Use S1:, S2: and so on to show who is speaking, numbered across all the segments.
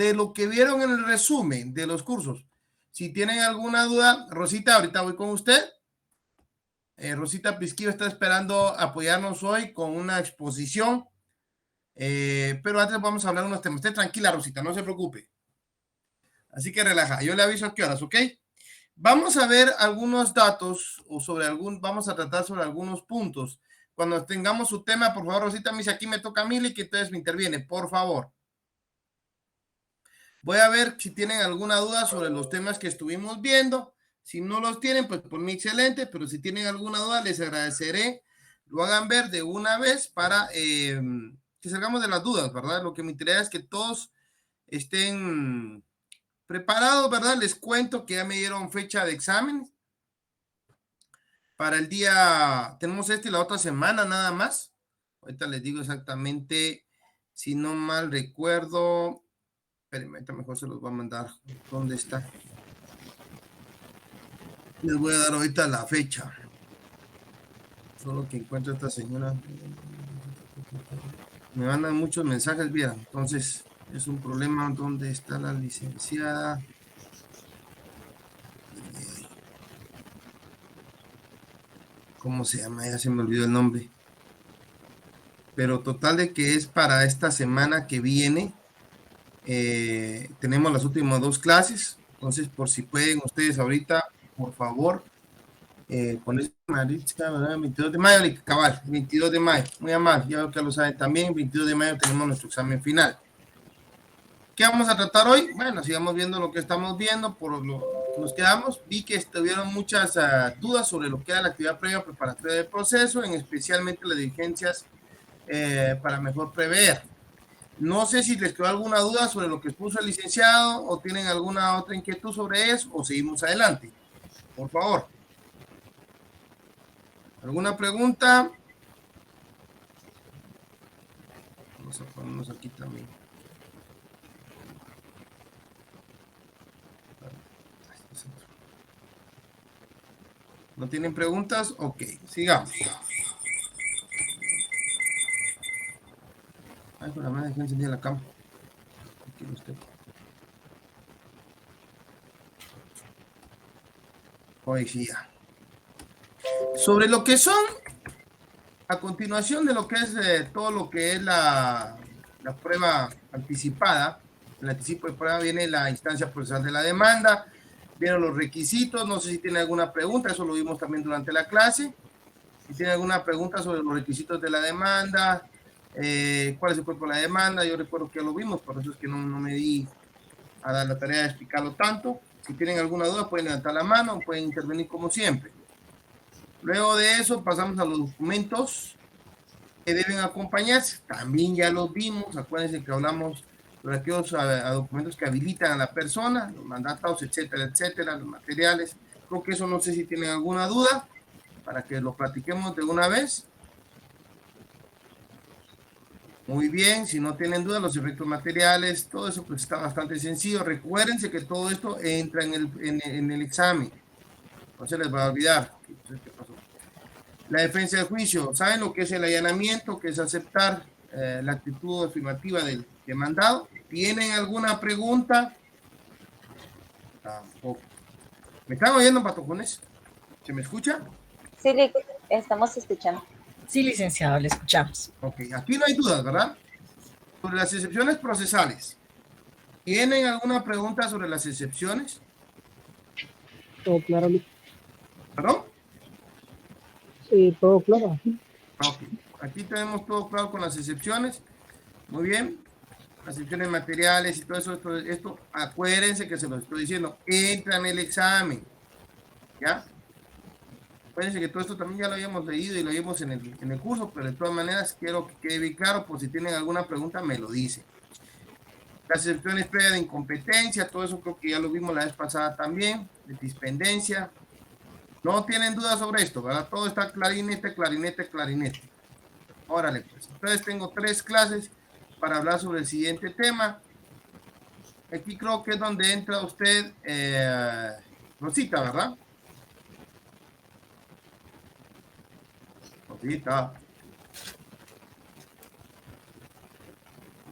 S1: de lo que vieron en el resumen de los cursos. Si tienen alguna duda, Rosita, ahorita voy con usted. Rosita Pisquillo está esperando apoyarnos hoy con una exposición. Pero antes vamos a hablar de unos temas. Esté tranquila, Rosita, no se preocupe. Así que relaja. Yo le aviso a qué horas, ¿ok? Vamos a ver algunos datos o vamos a tratar sobre algunos puntos. Cuando tengamos su tema, por favor, Rosita, me dice aquí me toca a Mili, que entonces me interviene, por favor. Voy a ver si tienen alguna duda sobre los temas que estuvimos viendo. Si no los tienen, pues por mí excelente, pero si tienen alguna duda, les agradeceré lo hagan ver de una vez para que salgamos de las dudas, ¿verdad? Lo que me interesa es que todos estén preparados, ¿verdad? Les cuento que ya me dieron fecha de examen para el día, tenemos y la otra semana nada más. Ahorita les digo exactamente, si no mal recuerdo, espérenme, mejor se los voy a mandar. ¿Dónde está? Les voy a dar ahorita la fecha. Solo que encuentro a esta señora. Me mandan muchos mensajes, bien. Entonces, es un problema. ¿Dónde está la licenciada? ¿Cómo se llama? Ya se me olvidó el nombre. Pero total de que es para esta semana que viene. Tenemos las últimas 2 clases. Entonces, por si pueden ustedes ahorita, por favor, poner Maritza, ¿verdad? 22 de mayo, cabal, 22 de mayo, muy amable, ya que lo saben también, 22 de mayo tenemos nuestro examen final. ¿Qué vamos a tratar hoy? Bueno, sigamos viendo lo que estamos viendo, por lo que nos quedamos. Vi que estuvieron muchas dudas sobre lo que era la actividad previa preparatoria del proceso, en especialmente las diligencias para mejor prever. No sé si les quedó alguna duda sobre lo que expuso el licenciado o tienen alguna otra inquietud sobre eso o seguimos adelante. Por favor. ¿Alguna pregunta? Vamos a ponernos aquí también. ¿No tienen preguntas? Ok, sigamos. Ay, por la madre, que encendí la cama. Aquí usted. Hoy sí ya. Sobre lo que son, a continuación de lo que es todo lo que es la prueba anticipada, el anticipo de prueba viene la instancia procesal de la demanda, vienen los requisitos, no sé si tiene alguna pregunta, eso lo vimos también durante la clase. Si tiene alguna pregunta sobre los requisitos de la demanda, cuál es el cuerpo de la demanda, yo recuerdo que ya lo vimos, por eso es que no me di a dar la tarea de explicarlo tanto. Si tienen alguna duda pueden levantar la mano, pueden intervenir como siempre. Luego de eso pasamos a los documentos que deben acompañarse. También ya los vimos, acuérdense que hablamos sobre aquellos documentos que habilitan a la persona, los mandatos, etcétera, etcétera, los materiales. Creo que eso no sé si tienen alguna duda, para que lo platiquemos de una vez. Muy bien, si no tienen duda, los efectos materiales, todo eso pues está bastante sencillo. Recuérdense que todo esto entra en el examen. No se les va a olvidar. ¿Qué pasó? La defensa del juicio. ¿Saben lo que es el allanamiento? Que es aceptar la actitud afirmativa del demandado. ¿Tienen alguna pregunta? Tampoco. ¿Me están oyendo, patojones? ¿Se me escucha?
S2: Sí, estamos escuchando.
S3: Sí, licenciado, le escuchamos.
S1: Ok, aquí no hay dudas, ¿verdad? Sobre las excepciones procesales. ¿Tienen alguna pregunta sobre las excepciones?
S4: Todo claro.
S1: ¿Perdón?
S4: Sí, todo claro.
S1: Ok, aquí tenemos todo claro con las excepciones. Muy bien. Las excepciones materiales y todo eso, esto, acuérdense que se lo estoy diciendo, entra en el examen. ¿Ya? Acuérdense que todo esto también ya lo habíamos leído y lo vimos en el curso, pero de todas maneras quiero que quede bien claro, por si tienen alguna pregunta me lo dicen. Las excepciones previas de incompetencia, todo eso creo que ya lo vimos la vez pasada también, de dispendencia. No tienen dudas sobre esto, ¿verdad? Todo está clarinete, clarinete, clarinete. Órale, pues. Entonces tengo 3 clases para hablar sobre el siguiente tema. Aquí creo que es donde entra usted, Rosita, ¿verdad? Rosita.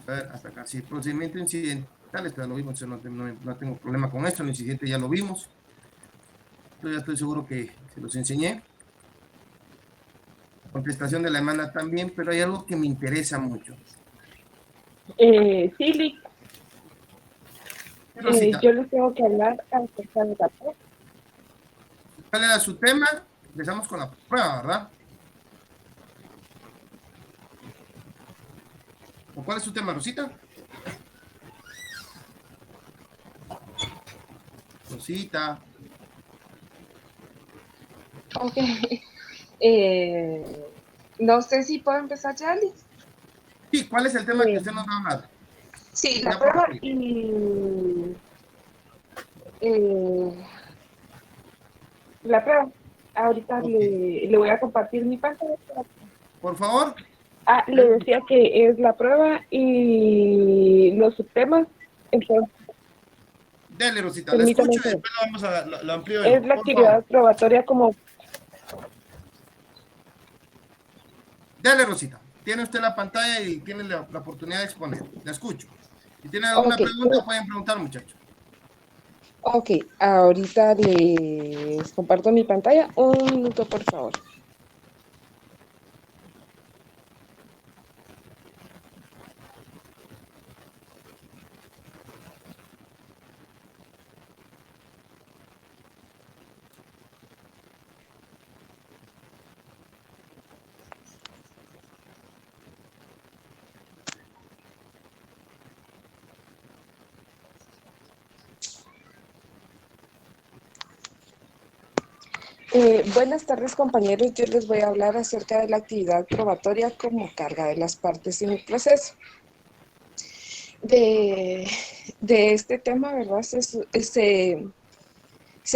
S1: A ver, hasta acá, sí, procedimiento incidente. Dale, ya lo vimos, no tengo problema con esto, en el siguiente ya lo vimos. Yo ya estoy seguro que se los enseñé. Contestación de la demanda también, pero hay algo que me interesa mucho.
S5: Sí,
S1: Rosita,
S5: yo les tengo que hablar acerca de la prueba.
S1: ¿cuál era su tema? Empezamos con la prueba, ¿verdad? ¿O cuál es su tema, Rosita? Rosita.
S5: Ok. No sé si puedo empezar ya, Liz.
S1: Sí, ¿cuál es el tema que usted nos va a hablar?
S5: Sí, la
S1: Ya por
S5: prueba
S1: favor.
S5: y eh, la prueba. Ahorita
S1: Ok.
S5: le voy a compartir mi pantalla.
S1: Por favor.
S5: Le decía que es la prueba y los subtemas. Entonces,
S1: Dele, Rosita, la
S5: permítame
S1: escucho
S5: un
S1: y
S5: segundo.
S1: después lo amplío yo.
S5: Es la
S1: Por favor.
S5: actividad probatoria como...
S1: Dele, Rosita. Tiene usted la pantalla y tiene la oportunidad de exponer. La escucho. Si tienen alguna
S5: Ok,
S1: pregunta, pueden preguntar, muchachos.
S5: ok, ahorita les comparto mi pantalla. Un minuto, por favor. Buenas tardes, compañeros. Yo les voy a hablar acerca de la actividad probatoria como carga de las partes en el proceso. De este tema, ¿verdad? Se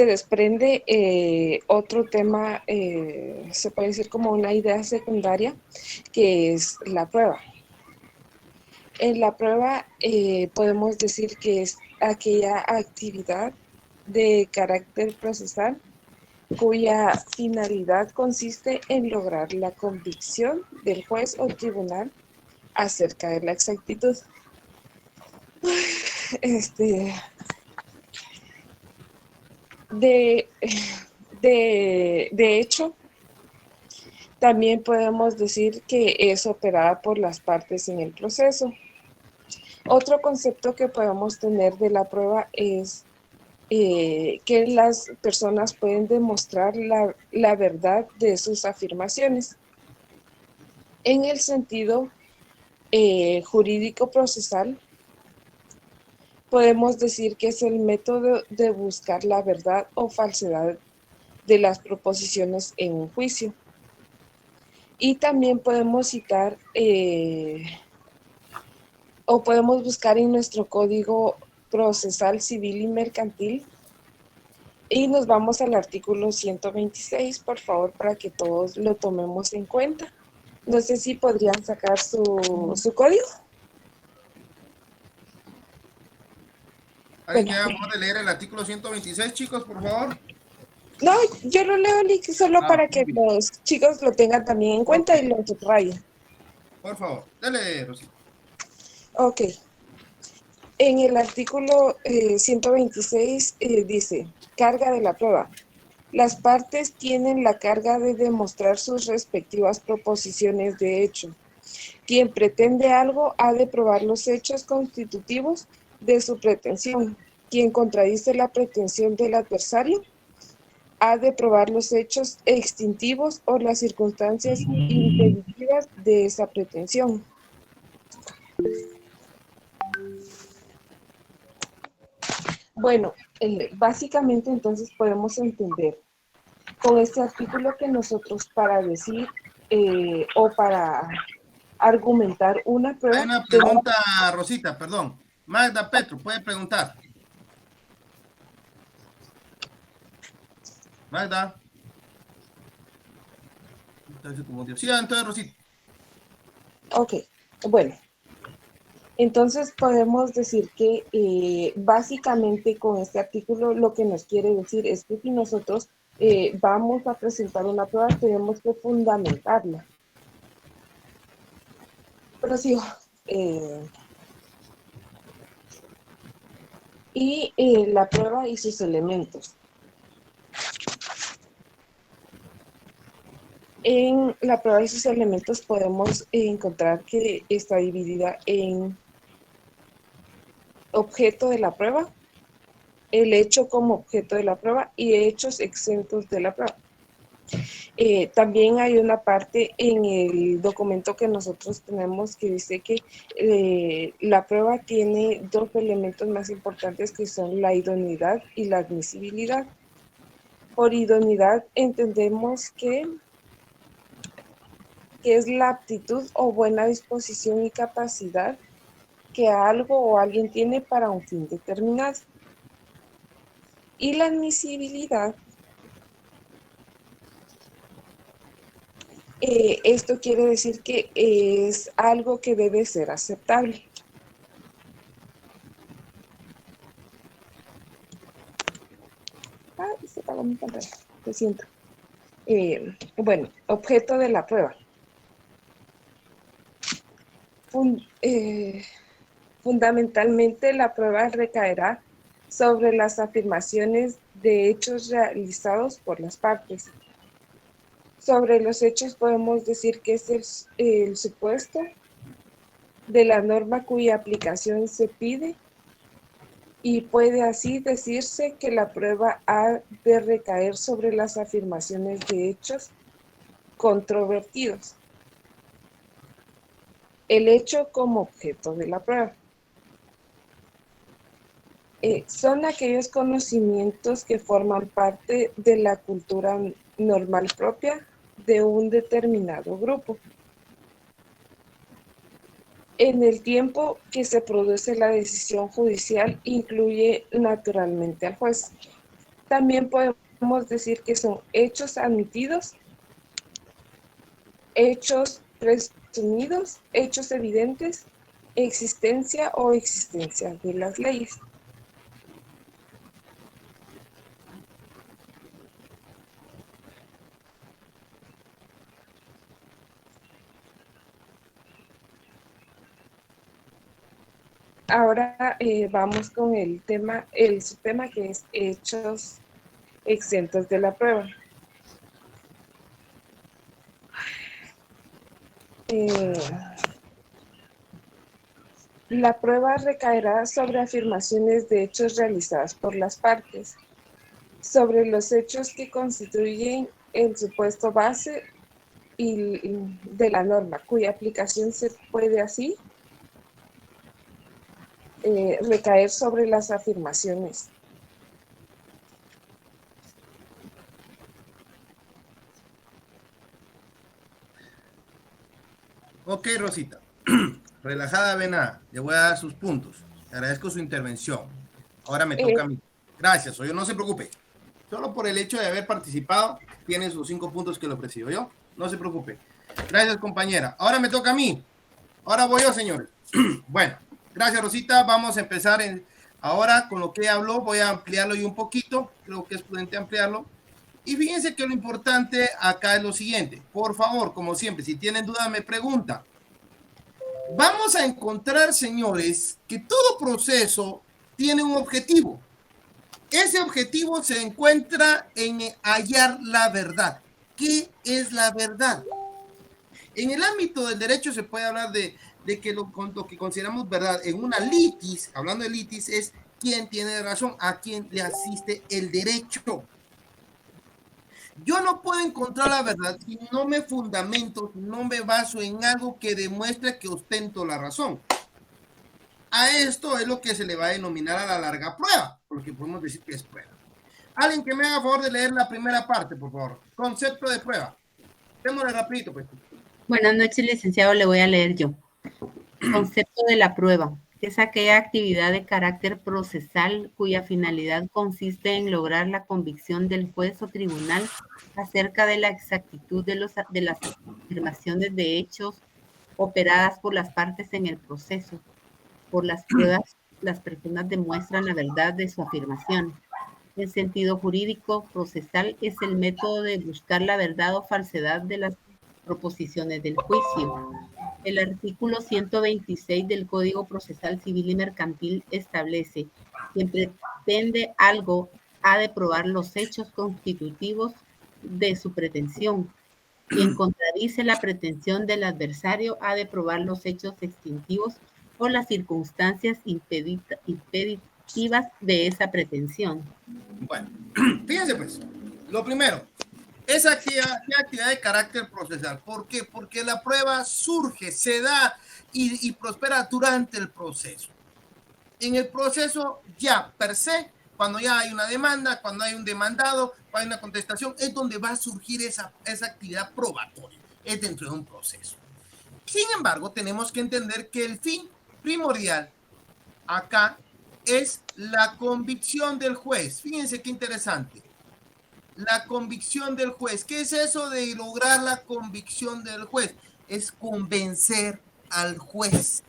S5: desprende otro tema, se puede decir como una idea secundaria, que es la prueba. En la prueba podemos decir que es aquella actividad de carácter procesal cuya finalidad consiste en lograr la convicción del juez o tribunal acerca de la exactitud. Este, de, de hecho, también podemos decir que es operada por las partes en el proceso. Otro concepto que podemos tener de la prueba es que las personas pueden demostrar la verdad de sus afirmaciones. En el sentido jurídico procesal, podemos decir que es el método de buscar la verdad o falsedad de las proposiciones en un juicio. Y también podemos citar o podemos buscar en nuestro Código Procesal Civil y Mercantil y nos vamos al artículo 126, por favor, para que todos lo tomemos en cuenta. No sé si podrían sacar su código.
S1: ¿Alguien
S5: Bueno,
S1: quiere a favor de leer el artículo 126, chicos, por favor?
S5: no, yo lo leo, Lick, solo para que
S1: Ok.
S5: los chicos lo tengan también en
S1: Ok.
S5: cuenta y lo subrayen.
S1: Por favor, dale, Rosita.
S5: Ok. En el artículo 126 dice, carga de la prueba. Las partes tienen la carga de demostrar sus respectivas proposiciones de hecho. Quien pretende algo ha de probar los hechos constitutivos de su pretensión. Quien contradice la pretensión del adversario ha de probar los hechos extintivos o las circunstancias impeditivas de esa pretensión. Bueno, básicamente entonces podemos entender con este artículo que nosotros para decir o para argumentar una
S1: Hay
S5: prueba
S1: una
S5: tenemos...
S1: pregunta, Rosita, perdón. Magda Petro, puede preguntar. Magda. Entonces, como Dios. Sí, entonces, Rosita.
S5: Ok, bueno. Entonces podemos decir que básicamente con este artículo lo que nos quiere decir es que si nosotros vamos a presentar una prueba tenemos que fundamentarla. Pero sí, y la prueba y sus elementos. En la prueba y sus elementos podemos encontrar que está dividida en objeto de la prueba, el hecho como objeto de la prueba y hechos exentos de la prueba. También hay una parte en el documento que nosotros tenemos que dice que la prueba tiene dos elementos más importantes que son la idoneidad y la admisibilidad. Por idoneidad entendemos que es la aptitud o buena disposición y capacidad que algo o alguien tiene para un fin determinado. Y la admisibilidad, esto quiere decir que es algo que debe ser aceptable. Se apagó mi pantalla, lo siento. Bueno, objeto de la prueba. Fundamentalmente la prueba recaerá sobre las afirmaciones de hechos realizados por las partes. Sobre los hechos podemos decir que es el supuesto de la norma cuya aplicación se pide y puede así decirse que la prueba ha de recaer sobre las afirmaciones de hechos controvertidos. El hecho como objeto de la prueba. Son aquellos conocimientos que forman parte de la cultura normal propia de un determinado grupo. En el tiempo que se produce la decisión judicial incluye naturalmente al juez. También podemos decir que son hechos admitidos, hechos presumidos, hechos evidentes, existencia o existencia de las leyes. Ahora vamos con el subtema que es hechos exentos de la prueba. La prueba recaerá sobre afirmaciones de hechos realizadas por las partes, sobre los hechos que constituyen el supuesto base de la norma, cuya aplicación se puede así recaer sobre las afirmaciones.
S1: Ok, Rosita. Relajada, Vena. Le voy a dar sus puntos. Le agradezco su intervención. Ahora me toca a mí. Gracias, oye, no se preocupe. Solo por el hecho de haber participado, tiene sus 5 puntos que le ofrecí yo. No se preocupe. Gracias, compañera. Ahora me toca a mí. Ahora voy yo, señores. Bueno, gracias, Rosita. Vamos a empezar ahora con lo que habló. Voy a ampliarlo y un poquito. Creo que es prudente ampliarlo. Y fíjense que lo importante acá es lo siguiente. Por favor, como siempre, si tienen dudas, me preguntan. Vamos a encontrar, señores, que todo proceso tiene un objetivo. Ese objetivo se encuentra en hallar la verdad. ¿Qué es la verdad? En el ámbito del derecho se puede hablar de que lo que consideramos verdad en una litis, hablando de litis, es quién tiene razón, a quién le asiste el derecho. Yo no puedo encontrar la verdad si no me fundamento, no me baso en algo que demuestre que ostento la razón. A esto es lo que se le va a denominar a la larga prueba, porque podemos decir que es prueba. Alguien que me haga favor de leer la primera parte, por favor. Concepto de prueba. Démosle rapidito, pues.
S6: Buenas noches, licenciado. Le voy a leer yo. Concepto de la prueba. Es aquella actividad de carácter procesal cuya finalidad consiste en lograr la convicción del juez o tribunal acerca de la exactitud de las afirmaciones de hechos operadas por las partes en el proceso. Por las pruebas, las personas demuestran la verdad de su afirmación. En sentido jurídico, procesal es el método de buscar la verdad o falsedad de las proposiciones del juicio. El artículo 126 del Código Procesal Civil y Mercantil establece: quien pretende algo ha de probar los hechos constitutivos de su pretensión. Quien contradice la pretensión del adversario ha de probar los hechos extintivos o las circunstancias impeditivas de esa pretensión.
S1: Bueno, fíjense pues, lo primero, esa actividad de carácter procesal. ¿Por qué? Porque la prueba surge, se da y prospera durante el proceso. En el proceso ya per se, cuando ya hay una demanda, cuando hay un demandado, cuando hay una contestación, es donde va a surgir esa actividad probatoria, es dentro de un proceso. Sin embargo, tenemos que entender que el fin primordial acá es la convicción del juez. Fíjense qué interesante. La convicción del juez. ¿Qué es eso de lograr la convicción del juez? Es convencer al juez.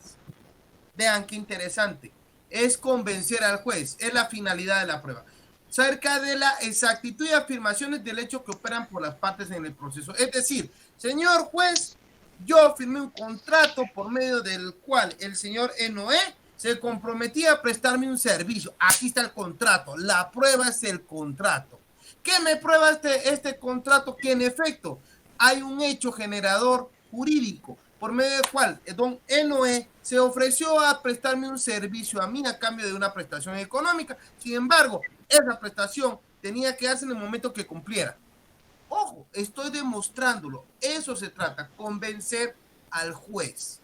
S1: Vean qué interesante. Es convencer al juez. Es la finalidad de la prueba. Cerca de la exactitud y afirmaciones del hecho que operan por las partes en el proceso. Es decir, señor juez, yo firmé un contrato por medio del cual el señor Noé se comprometía a prestarme un servicio. Aquí está el contrato. La prueba es el contrato. ¿Qué me prueba este contrato? Que en efecto hay un hecho generador jurídico por medio del cual don Noé se ofreció a prestarme un servicio a mí a cambio de una prestación económica. Sin embargo, esa prestación tenía que darse en el momento que cumpliera. Ojo, estoy demostrándolo. Eso se trata, convencer al juez.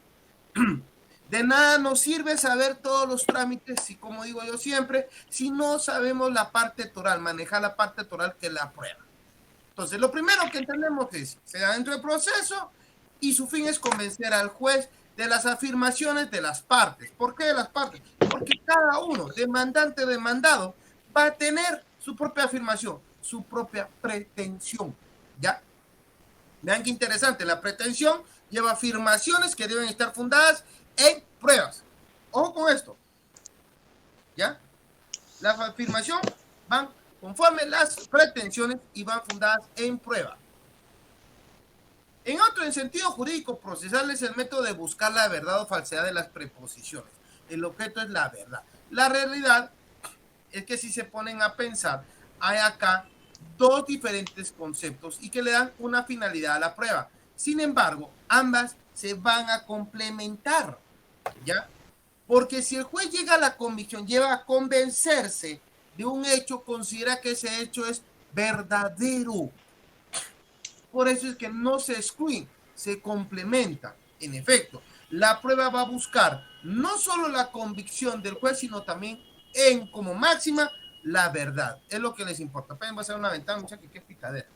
S1: De nada nos sirve saber todos los trámites, y como digo yo siempre, si no sabemos la parte toral, manejar la parte toral que es la prueba. Entonces, lo primero que entendemos es, se da dentro del proceso y su fin es convencer al juez de las afirmaciones de las partes. ¿Por qué de las partes? Porque cada uno, demandante, demandado, va a tener su propia afirmación, su propia pretensión. ¿Ya? Vean qué interesante, la pretensión lleva afirmaciones que deben estar fundadas en pruebas. Ojo con esto. ¿Ya? La afirmación van conforme las pretensiones y van fundadas en prueba. En otro, en sentido jurídico procesal, es el método de buscar la verdad o falsedad de las preposiciones. El objeto es la verdad. La realidad es que si se ponen a pensar, hay acá dos diferentes conceptos y que le dan una finalidad a la prueba. Sin embargo, ambas se van a complementar, ¿ya? Porque si el juez llega a la convicción, lleva a convencerse de un hecho, considera que ese hecho es verdadero. Por eso es que no se excluyen, se complementan. En efecto, la prueba va a buscar no solo la convicción del juez, sino también como máxima la verdad. Es lo que les importa. Pueden pasar una ventana, muchachos, que qué picadera.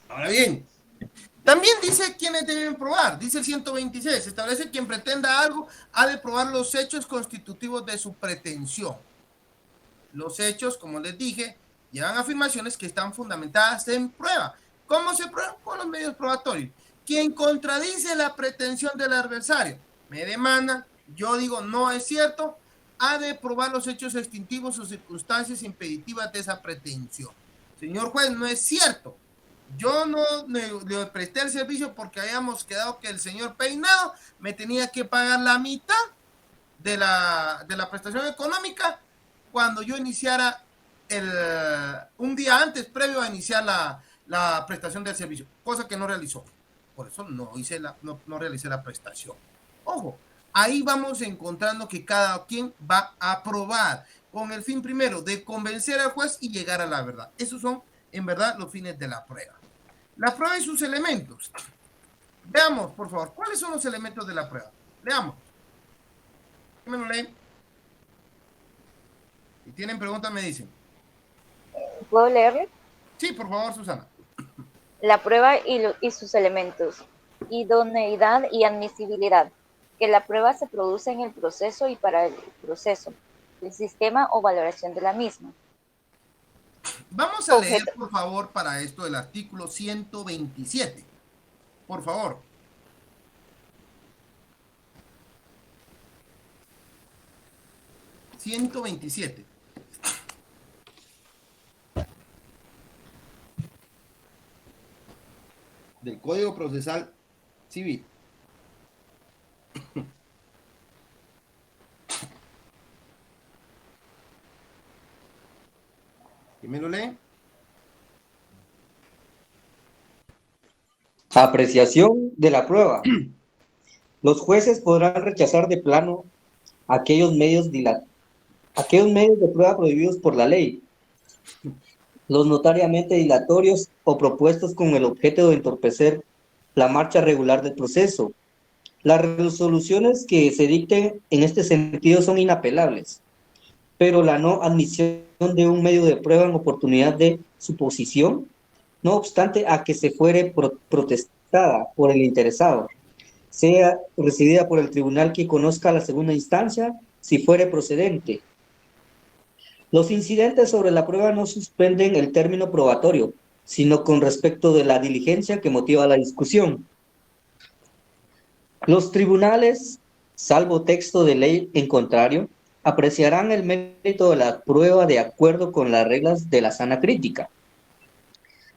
S1: Ahora bien, también dice quiénes deben probar. Dice el 126, establece quien pretenda algo ha de probar los hechos constitutivos de su pretensión. Los hechos, como les dije, llevan afirmaciones que están fundamentadas en prueba. ¿Cómo se prueba? Con los medios probatorios. Quien contradice la pretensión del adversario, me demanda, yo digo no es cierto, ha de probar los hechos extintivos o circunstancias impeditivas de esa pretensión. Señor juez, no es cierto. Yo no le presté el servicio porque habíamos quedado que el señor Peinado me tenía que pagar la mitad de la prestación económica cuando yo iniciara un día antes, previo a iniciar la prestación del servicio, cosa que no realizó. Por eso no realicé la prestación. Ojo, ahí vamos encontrando que cada quien va a probar con el fin primero de convencer al juez y llegar a la verdad. Esos son, en verdad, los fines de la prueba. La prueba y sus elementos. Veamos, por favor, ¿cuáles son los elementos de la prueba? Veamos. ¿Qué me lo leen? Si tienen preguntas, me dicen.
S2: ¿Puedo leerle?
S1: Sí, por favor, Susana.
S2: La prueba y sus elementos. Idoneidad y admisibilidad. Que la prueba se produce en el proceso y para el proceso. El sistema o valoración de la misma.
S1: Vamos a leer, por favor, para esto el artículo 127. Por favor. (127) Código Procesal Civil. ¿Quién me lo lee?
S7: Apreciación de la prueba. Los jueces podrán rechazar de plano aquellos medios de prueba prohibidos por la ley, los notariamente dilatorios o propuestos con el objeto de entorpecer la marcha regular del proceso. Las resoluciones que se dicten en este sentido son inapelables, pero la no admisión de un medio de prueba en oportunidad de suposición, no obstante a que se fuere protestada por el interesado, sea recibida por el tribunal que conozca la segunda instancia, si fuere procedente. Los incidentes sobre la prueba no suspenden el término probatorio, sino con respecto de la diligencia que motiva la discusión. Los tribunales, salvo texto de ley en contrario, apreciarán el mérito de la prueba de acuerdo con las reglas de la sana crítica.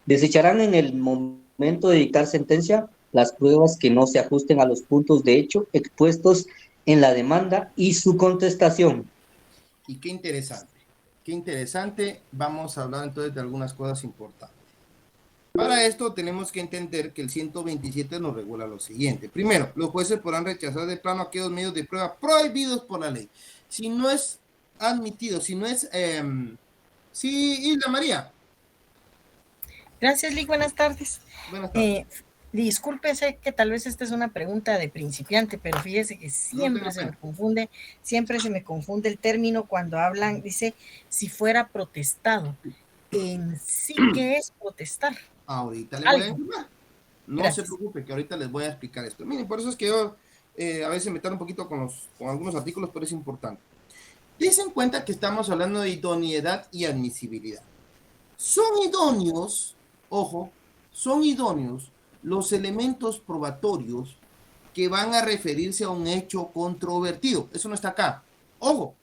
S7: Desecharán en el momento de dictar sentencia las pruebas que no se ajusten a los puntos de hecho expuestos en la demanda y su contestación.
S1: Y qué interesante. Qué interesante. Vamos a hablar entonces de algunas cosas importantes. Para esto tenemos que entender que el 127 nos regula lo siguiente. Primero, los jueces podrán rechazar de plano aquellos medios de prueba prohibidos por la ley. Si no es admitido, si no es... sí, Isla María.
S3: Gracias, Lick. Buenas tardes.
S1: Buenas tardes.
S3: Disculpe, sé que tal vez esta es una pregunta de principiante, pero fíjese que siempre se me confunde el término cuando hablan, dice, si fuera protestado. En sí, ¿qué es protestar?
S1: Ahorita les voy a informar. No se preocupe, que ahorita les voy a explicar esto. Miren, por eso es que yo a veces me tardo un poquito con algunos artículos, pero es importante. Desen cuenta que estamos hablando de idoneidad y admisibilidad. Son idóneos, ojo, son idóneos los elementos probatorios que van a referirse a un hecho controvertido. Eso no está acá. Ojo.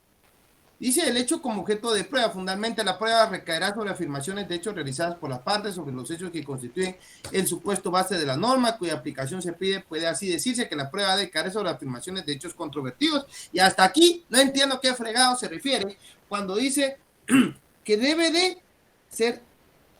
S1: Dice el hecho como objeto de prueba. Fundamentalmente la prueba recaerá sobre afirmaciones de hechos realizadas por las partes sobre los hechos que constituyen el supuesto base de la norma cuya aplicación se pide. Puede así decirse que la prueba debe caer sobre afirmaciones de hechos controvertidos. Y hasta aquí no entiendo qué fregado se refiere cuando dice que debe de ser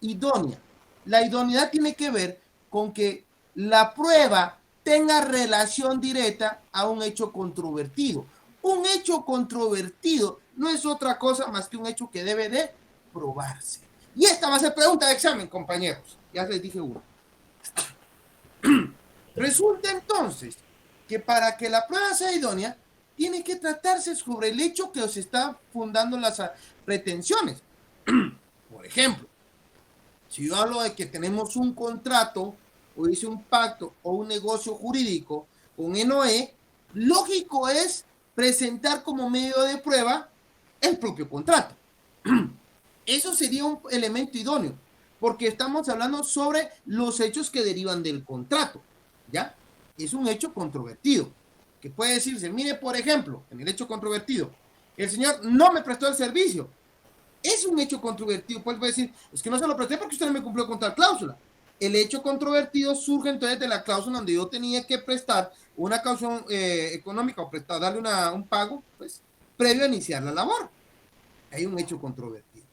S1: idónea. La idoneidad tiene que ver con que la prueba tenga relación directa a un hecho controvertido. Un hecho controvertido no es otra cosa más que un hecho que debe de probarse. Y esta va a ser pregunta de examen, compañeros. Ya les dije uno. Resulta entonces que para que la prueba sea idónea, tiene que tratarse sobre el hecho que os está fundando las pretensiones. Por ejemplo, si yo hablo de que tenemos un contrato, o hice un pacto, o un negocio jurídico con NOE, lógico es presentar como medio de prueba el propio contrato. Eso sería un elemento idóneo, porque estamos hablando sobre los hechos que derivan del contrato, ¿ya? Es un hecho controvertido, que puede decirse, mire, por ejemplo, en el hecho controvertido, el señor no me prestó el servicio. Es un hecho controvertido, puede decir, es que no se lo presté porque usted no me cumplió con tal cláusula. El hecho controvertido surge entonces de la cláusula donde yo tenía que prestar una caución económica o darle un pago, pues, previo a iniciar la labor. Hay un hecho controvertido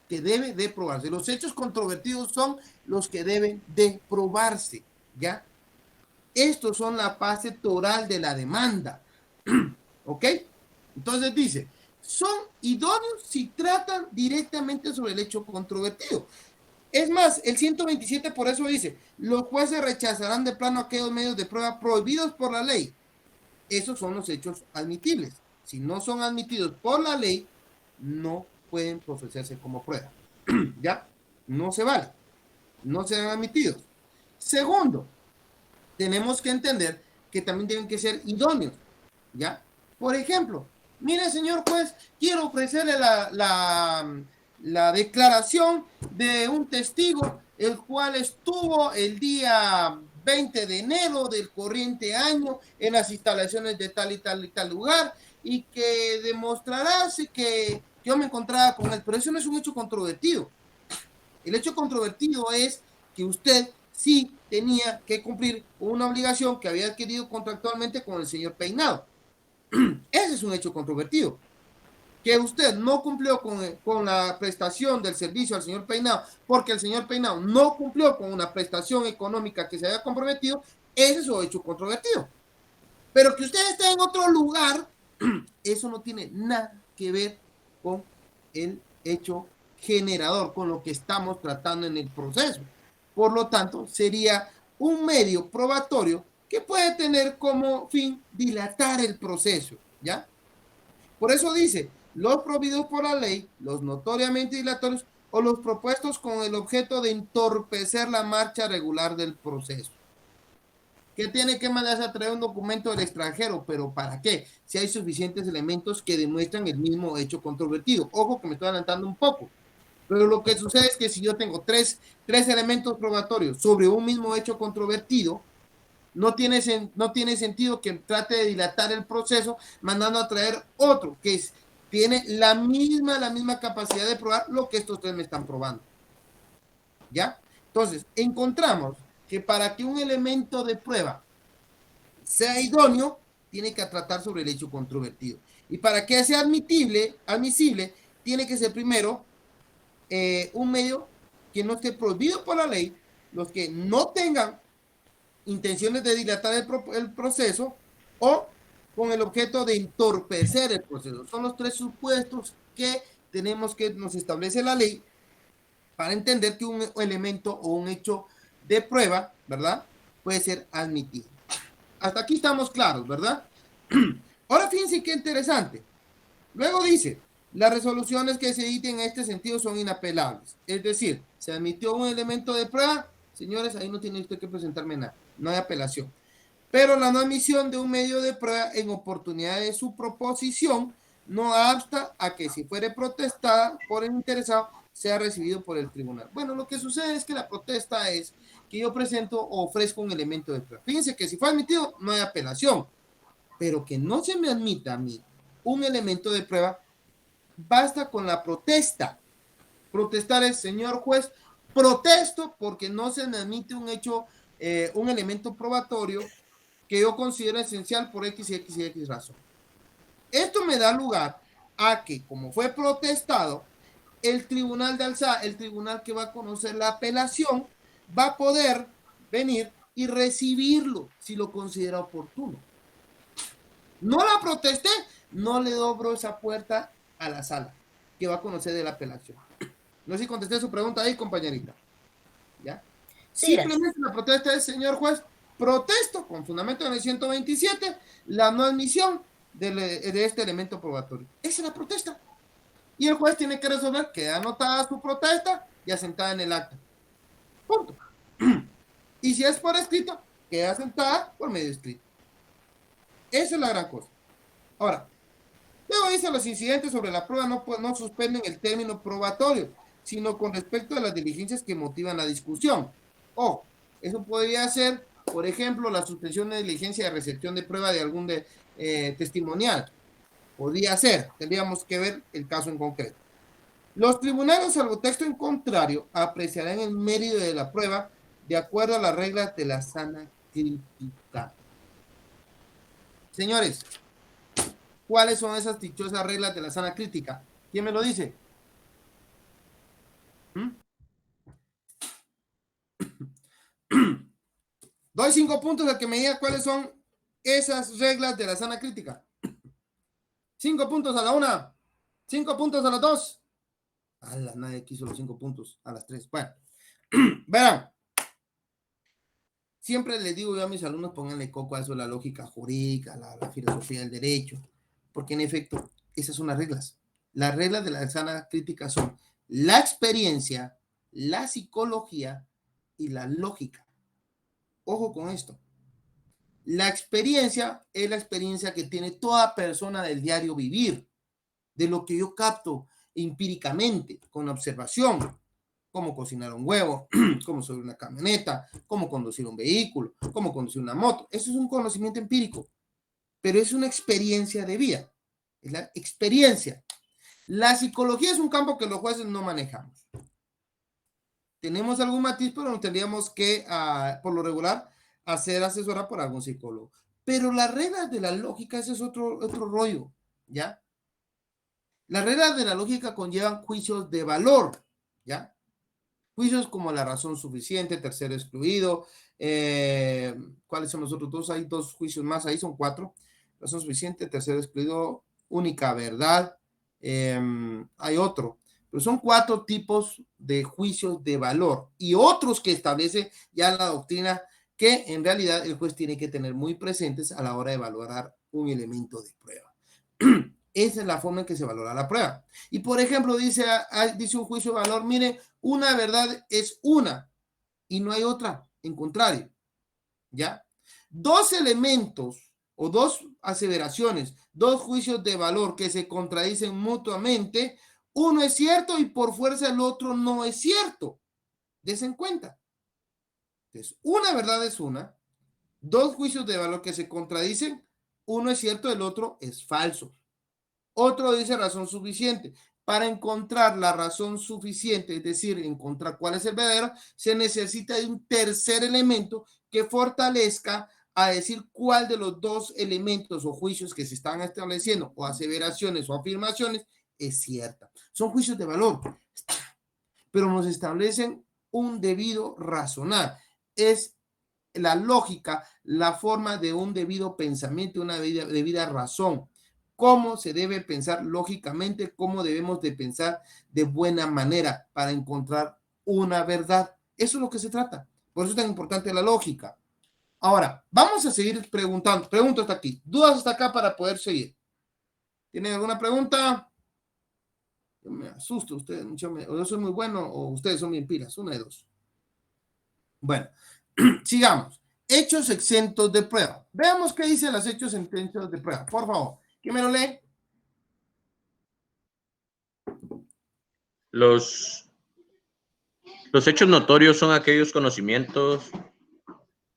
S1: que debe de probarse. Los hechos controvertidos son los que deben de probarse, ¿ya? Estos son la fase toral de la demanda, ¿ok? Entonces dice, son idóneos si tratan directamente sobre el hecho controvertido. Es más, el 127 por eso dice, los jueces rechazarán de plano aquellos medios de prueba prohibidos por la ley. Esos son los hechos admitibles. Si no son admitidos por la ley, no pueden procesarse como prueba. ¿Ya? No se vale. No serán admitidos. Segundo, tenemos que entender que también deben que ser idóneos. ¿Ya? Por ejemplo, mire, señor juez, quiero ofrecerle la declaración de un testigo, el cual estuvo el día 20 de enero del corriente año en las instalaciones de tal y tal y tal lugar, y que demostrará que yo me encontraba con él, pero eso no es un hecho controvertido. El hecho controvertido es que usted sí tenía que cumplir con una obligación que había adquirido contractualmente con el señor Peinado. Ese es un hecho controvertido. Que usted no cumplió con la prestación del servicio al señor Peinado porque el señor Peinado no cumplió con una prestación económica que se había comprometido, ese es un hecho controvertido. Pero que usted esté en otro lugar, eso no tiene nada que ver con el hecho generador, con lo que estamos tratando en el proceso. Por lo tanto, sería un medio probatorio que puede tener como fin dilatar el proceso, ¿ya? Por eso dice, los prohibidos por la ley, los notoriamente dilatorios o los propuestos con el objeto de entorpecer la marcha regular del proceso. ¿Qué tiene que mandarse a traer un documento del extranjero? ¿Pero para qué? Si hay suficientes elementos que demuestran el mismo hecho controvertido. Ojo que me estoy adelantando un poco. Pero lo que sucede es que si yo tengo tres elementos probatorios sobre un mismo hecho controvertido, no tiene sentido que trate de dilatar el proceso mandando a traer otro que tiene la misma capacidad de probar lo que estos tres me están probando. ¿Ya? Entonces, encontramos que para que un elemento de prueba sea idóneo, tiene que tratar sobre el hecho controvertido. Y para que sea admisible, tiene que ser primero un medio que no esté prohibido por la ley, los que no tengan intenciones de dilatar el proceso o con el objeto de entorpecer el proceso. Son los tres supuestos que nos establece la ley para entender que un elemento o un hecho de prueba, ¿verdad?, puede ser admitido. Hasta aquí estamos claros, ¿verdad? Ahora fíjense qué interesante. Luego dice, las resoluciones que se editen en este sentido son inapelables. Es decir, se admitió un elemento de prueba, señores, ahí no tiene usted que presentarme nada, no hay apelación. Pero la no admisión de un medio de prueba en oportunidad de su proposición no obsta a que si fuere protestada por el interesado sea recibido por el tribunal. Bueno, lo que sucede es que la protesta es que yo presento o ofrezco un elemento de prueba. Fíjense que si fue admitido no hay apelación, pero que no se me admita a mí un elemento de prueba, basta con la protesta. Protestar es, señor juez, protesto porque no se me admite un hecho, un elemento probatorio que yo considero esencial por X y X y X razón. Esto me da lugar a que, como fue protestado, el tribunal de alzada, el tribunal que va a conocer la apelación, va a poder venir y recibirlo si lo considera oportuno. No la protesté, no le dobro esa puerta a la sala que va a conocer de la apelación. No sé si contesté su pregunta ahí, compañerita. ¿Ya? Sí, simplemente la protesta es, señor juez, protesto con fundamento en el 127 la no admisión de este elemento probatorio. Esa es la protesta. Y el juez tiene que resolver, queda anotada su protesta y asentada en el acta. Punto. Y si es por escrito, queda asentada por medio escrito. Esa es la gran cosa. Ahora, luego dice, los incidentes sobre la prueba no suspenden el término probatorio, sino con respecto a las diligencias que motivan la discusión. O, eso podría ser, por ejemplo, la suspensión de diligencia de recepción de prueba de algún testimonial. Podría ser, tendríamos que ver el caso en concreto. Los tribunales, salvo texto en contrario, apreciarán el mérito de la prueba de acuerdo a las reglas de la sana crítica. Señores, ¿cuáles son esas dichosas reglas de la sana crítica? ¿Quién me lo dice? Doy 5 puntos al que me diga cuáles son esas reglas de la sana crítica. 5 puntos a la 1, 5 puntos a las 2. Nadie quiso los 5 puntos a las 3. Bueno, verán. Siempre les digo yo a mis alumnos, pónganle coco a eso, la lógica jurídica, la filosofía del derecho, porque en efecto, esas son las reglas. Las reglas de la sana crítica son la experiencia, la psicología y la lógica. Ojo con esto. La experiencia es la experiencia que tiene toda persona del diario vivir, de lo que yo capto empíricamente, con observación. Cómo cocinar un huevo, cómo subir una camioneta, cómo conducir un vehículo, cómo conducir una moto. Eso es un conocimiento empírico, pero es una experiencia de vida. Es la experiencia. La psicología es un campo que los jueces no manejamos. tenemos algún matiz, pero nos tendríamos que, por lo regular, hacer asesorar por algún psicólogo. Pero las reglas de la lógica, ese es otro rollo, ¿ya? Las reglas de la lógica conllevan juicios de valor, ¿ya? Juicios como la razón suficiente, tercero excluido, ¿cuáles son los otros dos? Hay dos juicios más, ahí son 4. Razón suficiente, tercero excluido, única verdad, hay otro. Pero son 4 tipos de juicios de valor y otros que establece ya la doctrina que en realidad el juez tiene que tener muy presentes a la hora de valorar un elemento de prueba. Esa es la forma en que se valora la prueba. Y por ejemplo, dice un juicio de valor, mire, una verdad es una y no hay otra, en contrario, ¿ya? 2 elementos o 2 aseveraciones, 2 juicios de valor que se contradicen mutuamente, uno es cierto y por fuerza el otro no es cierto. Desen en cuenta. Entonces, una verdad es una, 2 juicios de valor que se contradicen, uno es cierto, el otro es falso. Otro dice razón suficiente. Para encontrar la razón suficiente, es decir, encontrar cuál es el verdadero, se necesita de un tercer elemento que fortalezca a decir cuál de los 2 elementos o juicios que se están estableciendo, o aseveraciones o afirmaciones, es cierta. Son juicios de valor, pero nos establecen un debido razonar. Es la lógica, la forma de un debido pensamiento, una debida razón. Cómo se debe pensar lógicamente, cómo debemos de pensar de buena manera para encontrar una verdad. Eso es lo que se trata. Por eso es tan importante la lógica. Ahora, vamos a seguir preguntando. Pregunto hasta aquí. ¿Dudas hasta acá para poder seguir? ¿Tienen alguna pregunta? Yo me asusto. Ustedes, o yo soy muy bueno o ustedes son bien pilas. Una de dos. Bueno, sigamos. Hechos exentos de prueba. Veamos qué dicen los hechos exentos de prueba. Por favor. ¿Quién me lo lee?
S8: Los hechos notorios son aquellos conocimientos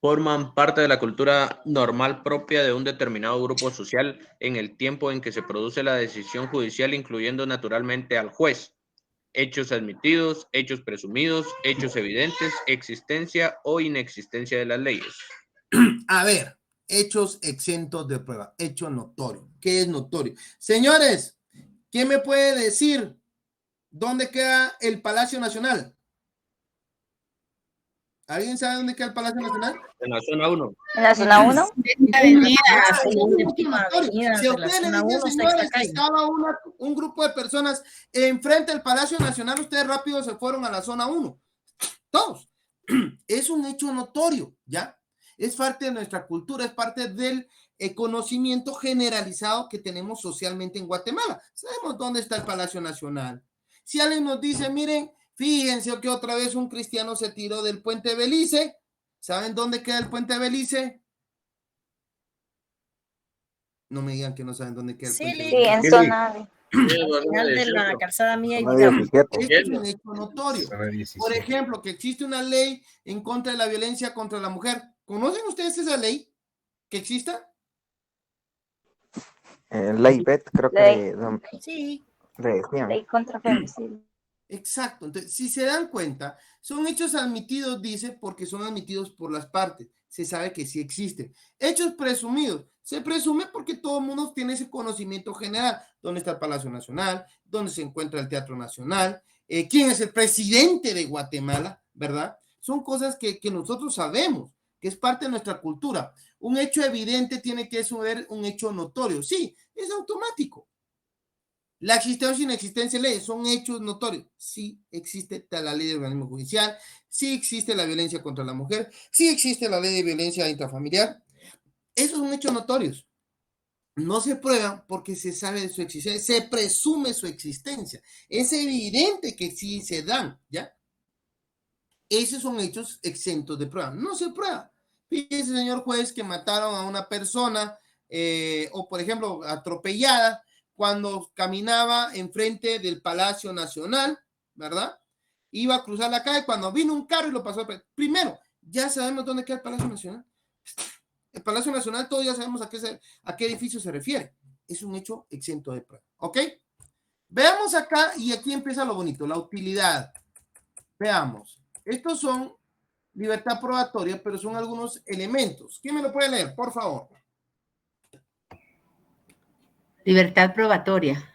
S8: forman parte de la cultura normal propia de un determinado grupo social en el tiempo en que se produce la decisión judicial, incluyendo naturalmente al juez. Hechos admitidos, hechos presumidos, hechos evidentes, existencia o inexistencia de las leyes.
S1: A ver, hechos exentos de prueba, hecho notorio. ¿Qué es notorio? Señores, ¿quién me puede decir dónde queda el Palacio Nacional? ¿Alguien sabe dónde queda el Palacio Nacional?
S8: En la zona 1.
S2: ¿En la zona 1?
S1: Si a ustedes le dicen, señores, que estaba un grupo de personas enfrente del Palacio Nacional, ustedes rápido se fueron a la zona 1. Todos. Es un hecho notorio, ¿ya? Es parte de nuestra cultura, es parte del conocimiento generalizado que tenemos socialmente en Guatemala. Sabemos dónde está el Palacio Nacional. Si alguien nos dice, miren, fíjense que otra vez un cristiano se tiró del puente Belice. ¿Saben dónde queda el puente Belice? No me digan que no saben dónde queda el puente Belice.
S2: Sí, en zona
S3: al final de la calzada mía y
S1: Este es un hecho notorio. Por ejemplo, que existe una ley en contra de la violencia contra la mujer. ¿Conocen ustedes esa ley que exista?
S9: Ley Bet, creo que
S3: sí.
S2: Ley contra femicidio.
S1: Exacto. Entonces, si se dan cuenta, son hechos admitidos, dice, porque son admitidos por las partes. Se sabe que sí existen. Hechos presumidos. Se presume porque todo el mundo tiene ese conocimiento general. ¿Dónde está el Palacio Nacional? ¿Dónde se encuentra el Teatro Nacional? ¿Quién es el presidente de Guatemala? ¿Verdad? Son cosas que nosotros sabemos, que es parte de nuestra cultura. Un hecho evidente tiene que ser un hecho notorio. Sí, es automático. La existencia o inexistencia de leyes son hechos notorios. Sí existe la ley de organismo judicial, sí existe la violencia contra la mujer, sí existe la ley de violencia intrafamiliar. Esos son hechos notorios. No se prueban porque se sabe de su existencia, se presume su existencia. Es evidente que sí se dan, ¿ya? Esos son hechos exentos de prueba. No se prueba. Fíjese, señor juez, que mataron a una persona o, por ejemplo, atropellada cuando caminaba enfrente del Palacio Nacional, ¿verdad? Iba a cruzar la calle cuando vino un carro y lo pasó. Primero, ya sabemos dónde queda el Palacio Nacional. El Palacio Nacional, todos ya sabemos a qué edificio se refiere. Es un hecho exento de prueba, ¿ok? Veamos acá, y aquí empieza lo bonito, la utilidad. Veamos. estos son libertad probatoria, pero son algunos elementos. ¿Quién me lo puede leer, por favor?
S6: Libertad probatoria,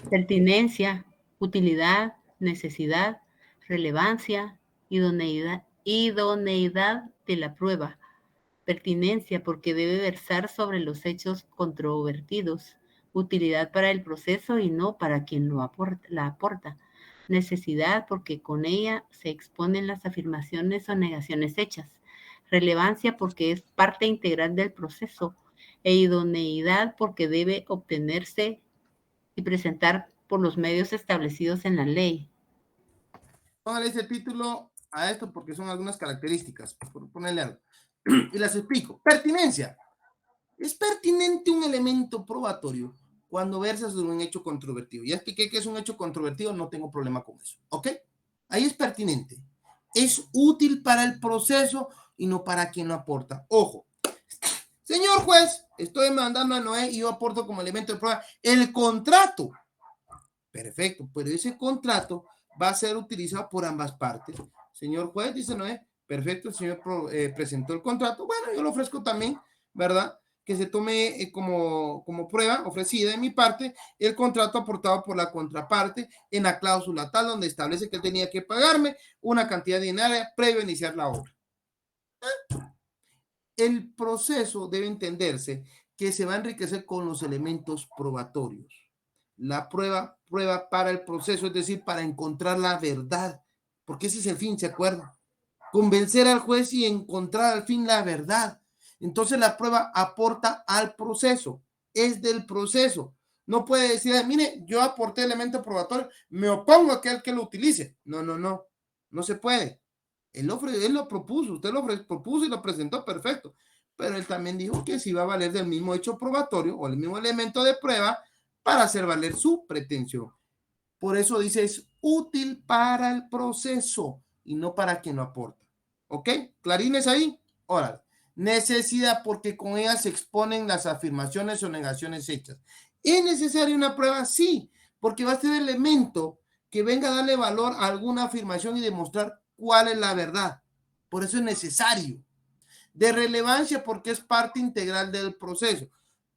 S6: pertinencia, utilidad, necesidad, relevancia, idoneidad de la prueba, pertinencia porque debe versar sobre los hechos controvertidos, utilidad para el proceso y no para quien la aporta, necesidad porque con ella se exponen las afirmaciones o negaciones hechas, relevancia porque es parte integral del proceso, e idoneidad porque debe obtenerse y presentar por los medios establecidos en la ley.
S1: Póngale ese título a esto porque son algunas características, por ponerle algo. Y las explico. Pertinencia. Es pertinente un elemento probatorio cuando versa sobre un hecho controvertido. Ya expliqué que es un hecho controvertido, no tengo problema con eso. ¿Ok? Ahí es pertinente. Es útil para el proceso y no para quien lo aporta. Ojo. Señor juez, estoy demandando a Noé y yo aporto como elemento de prueba el contrato. Perfecto, pero ese contrato va a ser utilizado por ambas partes. Señor juez, dice Noé, perfecto, el señor presentó el contrato. Bueno, yo lo ofrezco también, ¿verdad? Que se tome como prueba ofrecida de mi parte el contrato aportado por la contraparte en la cláusula tal donde establece que él tenía que pagarme una cantidad diaria previo a iniciar la obra. El proceso debe entenderse que se va a enriquecer con los elementos probatorios. La prueba para el proceso, es decir, para encontrar la verdad, porque ese es el fin, ¿se acuerdan? Convencer al juez y encontrar al fin la verdad. Entonces la prueba aporta al proceso, es del proceso. No puede decir, mire, yo aporté elemento probatorio, me opongo a aquel que lo utilice. No se puede. Él lo propuso, usted lo propuso y lo presentó, perfecto. Pero él también dijo que si va a valer del mismo hecho probatorio o el mismo elemento de prueba para hacer valer su pretensión. Por eso dice, es útil para el proceso y no para quien lo aporta. ¿Ok? ¿Clarines ahí? Órale. Necesidad porque con ella se exponen las afirmaciones o negaciones hechas. ¿Es necesaria una prueba? Sí, porque va a ser el elemento que venga a darle valor a alguna afirmación y demostrar cuál es la verdad. Por eso es necesario. De relevancia porque es parte integral del proceso.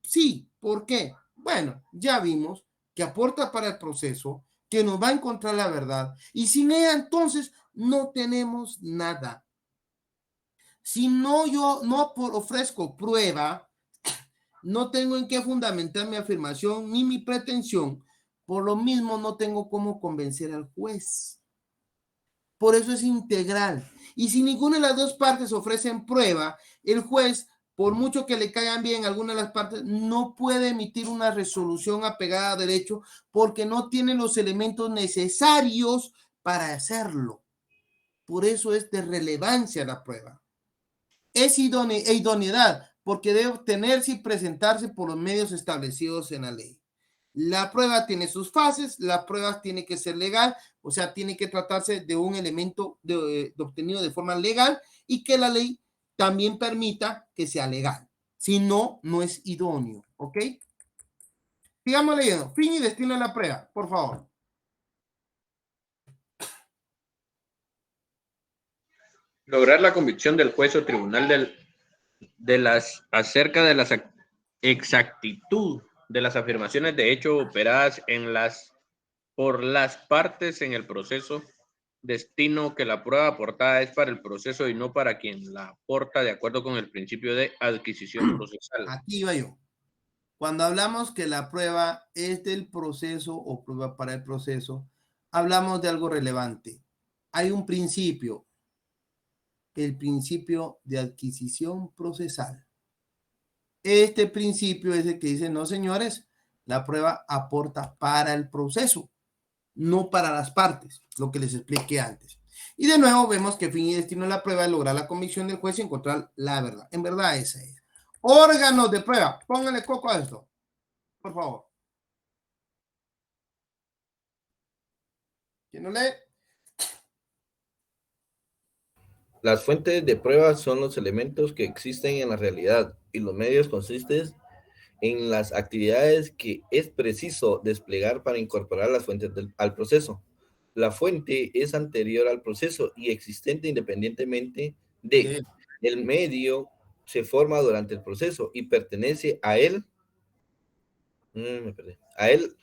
S1: Sí, ¿por qué? Bueno, ya vimos que aporta para el proceso, que nos va a encontrar la verdad y sin ella entonces no tenemos nada. Si no yo no ofrezco prueba, no tengo en qué fundamentar mi afirmación ni mi pretensión, por lo mismo no tengo cómo convencer al juez. Por eso es integral. Y si ninguna de las dos partes ofrecen prueba, el juez, por mucho que le caigan bien alguna de las partes, no puede emitir una resolución apegada a derecho porque no tiene los elementos necesarios para hacerlo. Por eso es de relevancia la prueba. Es idoneidad porque debe obtenerse y presentarse por los medios establecidos en la ley. La prueba tiene sus fases, la prueba tiene que ser legal, o sea, tiene que tratarse de un elemento obtenido de forma legal y que la ley también permita que sea legal. Si no, no es idóneo, ¿ok? Sigamos leyendo. Fin y destino de la prueba, por favor.
S8: Lograr la convicción del juez o tribunal acerca de la exactitud de las afirmaciones de hecho operadas por las partes en el proceso, destino que la prueba aportada es para el proceso y no para quien la aporta de acuerdo con el principio de adquisición procesal.
S1: Aquí iba yo. Cuando hablamos que la prueba es del proceso o prueba para el proceso, hablamos de algo relevante. Hay un principio, el principio de adquisición procesal. Este principio es el que dice, no señores, la prueba aporta para el proceso, no para las partes, lo que les expliqué antes. Y de nuevo vemos que fin y destino de la prueba es lograr la convicción del juez y encontrar la verdad. En verdad esa es. Órganos de prueba. Pónganle coco a esto, por favor. ¿Quién no lee?
S10: Las fuentes de prueba son los elementos que existen en la realidad y los medios consisten en las actividades que es preciso desplegar para incorporar las fuentes al proceso. La fuente es anterior al proceso y existente independientemente de. El medio se forma durante el proceso y pertenece a él. Me perdí. A él,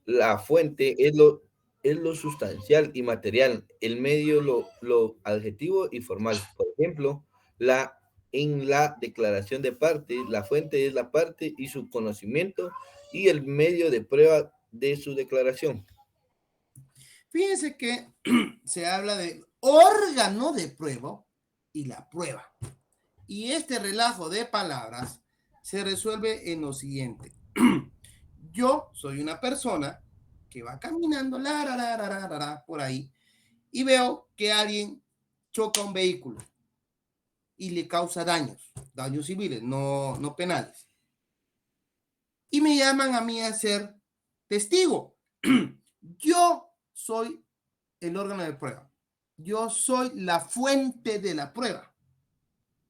S10: la fuente es lo sustancial y material, el medio lo adjetivo y formal. Por ejemplo, en la declaración de parte, la fuente es la parte y su conocimiento y el medio de prueba de su declaración.
S1: Fíjense que se habla de órgano de prueba y la prueba. Y este relajo de palabras se resuelve en lo siguiente. Yo soy una persona que va caminando por ahí y veo que alguien choca un vehículo y le causa daños civiles, no penales. Y me llaman a mí a ser testigo. Yo soy el órgano de prueba. Yo soy la fuente de la prueba.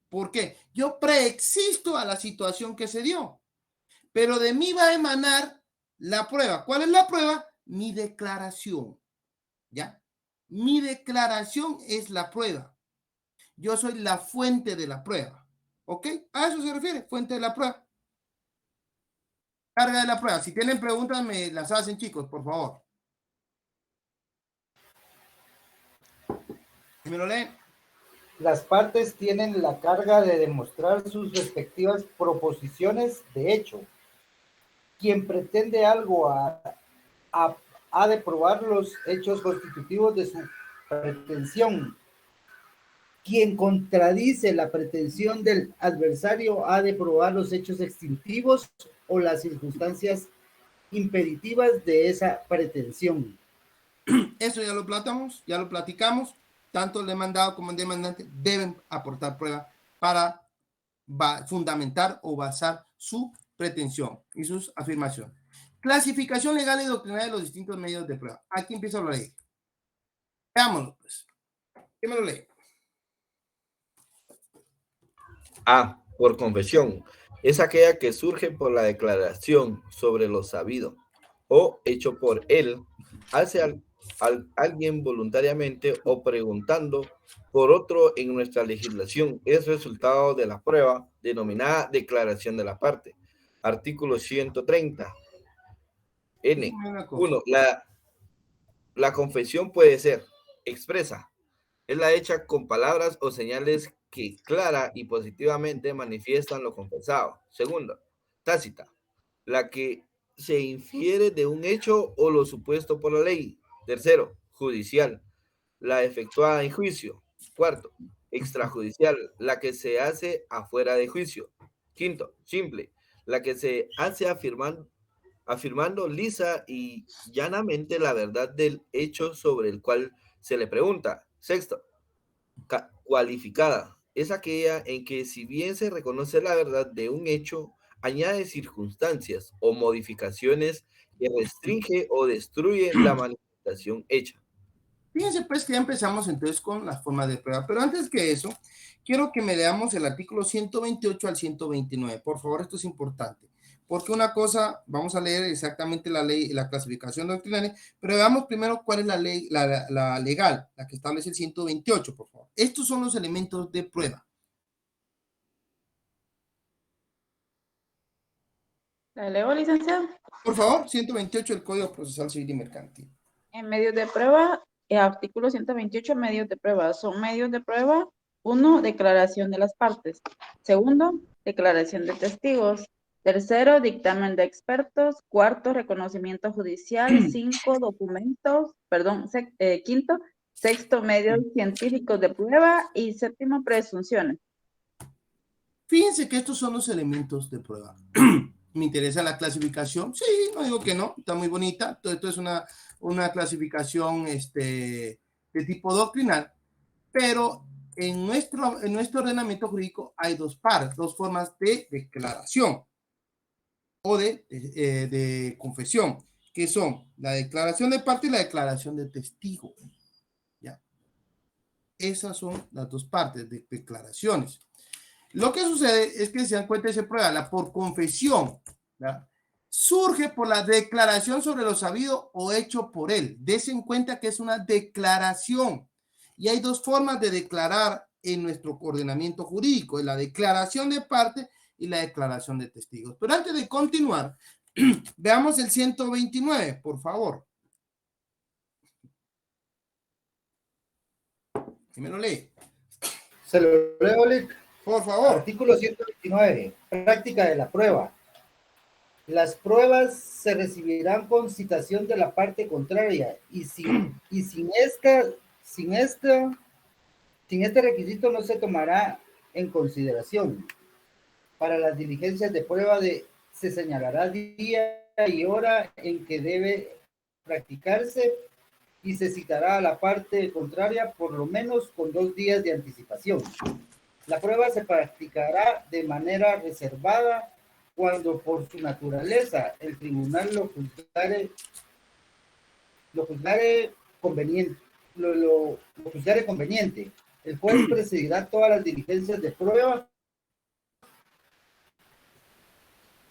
S1: ¿Por qué? Yo preexisto a la situación que se dio, pero de mí va a emanar la prueba. ¿Cuál es la prueba? Mi declaración. ¿Ya? Mi declaración es la prueba. Yo soy la fuente de la prueba. ¿Ok? A eso se refiere, fuente de la prueba. Carga de la prueba. Si tienen preguntas, me las hacen, chicos, por favor. ¿Me lo leen?
S11: Las partes tienen la carga de demostrar sus respectivas proposiciones de hecho. Quien pretende algo ha de probar los hechos constitutivos de su pretensión. Quien contradice la pretensión del adversario ha de probar los hechos extintivos o las circunstancias impeditivas de esa pretensión.
S1: Eso ya lo platicamos. Tanto el demandado como el demandante deben aportar prueba para fundamentar o basar su pretensión y sus afirmaciones. Clasificación legal y doctrinal de los distintos medios de prueba. Aquí empieza la ley. Veámoslo, pues. ¿Qué me lo lee?
S10: A. Por confesión. Es aquella que surge por la declaración sobre lo sabido o hecho por él hacia alguien voluntariamente o preguntando por otro en nuestra legislación. Es resultado de la prueba denominada declaración de la parte. Artículo 130. N. 1. La confesión puede ser expresa. Es la hecha con palabras o señales que clara y positivamente manifiestan lo confesado. Segundo, tácita. La que se infiere de un hecho o lo supuesto por la ley. Tercero, judicial. La efectuada en juicio. Cuarto, extrajudicial. La que se hace afuera de juicio. Quinto, simple. La que se hace afirmando lisa y llanamente la verdad del hecho sobre el cual se le pregunta. Sexto, cualificada. Es aquella en que si bien se reconoce la verdad de un hecho, añade circunstancias o modificaciones que restringe o destruye la manifestación hecha.
S1: Fíjense pues que ya empezamos entonces con las formas de prueba, pero antes que eso, quiero que me leamos el artículo 128 al 129. Por favor, esto es importante, porque una cosa, vamos a leer exactamente la ley, la clasificación doctrinaria, pero veamos primero cuál es la ley, la legal, la que establece el 128, por favor. Estos son los elementos de prueba.
S12: ¿La leo, licenciado?
S1: Por favor, 128 del Código Procesal Civil y Mercantil.
S12: En medios de prueba, artículo 128, medios de prueba. Son medios de prueba. 1, declaración de las partes. Segundo, declaración de testigos. Tercero, dictamen de expertos. Cuarto, reconocimiento judicial. 5, documentos. Quinto, sexto, medios científicos de prueba. Y séptimo, presunciones.
S1: Fíjense que estos son los elementos de prueba. ¿Me interesa la clasificación? Sí, no digo que no, está muy bonita. Todo esto es una clasificación de tipo doctrinal, pero en nuestro ordenamiento jurídico hay dos formas de declaración o de confesión, que son la declaración de parte y la declaración de testigo. ¿Ya? Esas son las dos partes de declaraciones. Lo que sucede es que se dan cuenta y se prueba la por confesión, ¿verdad? surge por la declaración sobre lo sabido o hecho por él. Dese en cuenta que es una declaración. Y hay dos formas de declarar en nuestro ordenamiento jurídico, la declaración de parte y la declaración de testigos. Pero antes de continuar, veamos el 129, por favor. ¿Quién me lo lee?
S11: Se lo leo, Lick.
S1: Por favor.
S11: Artículo 129. Práctica de la prueba. Las pruebas se recibirán con citación de la parte contraria y sin este requisito no se tomará en consideración. Para las diligencias de prueba se señalará día y hora en que debe practicarse y se citará a la parte contraria por lo menos con 2 días de anticipación. La prueba se practicará de manera reservada cuando por su naturaleza el tribunal lo juzgare conveniente. El juez presidirá todas las diligencias de prueba.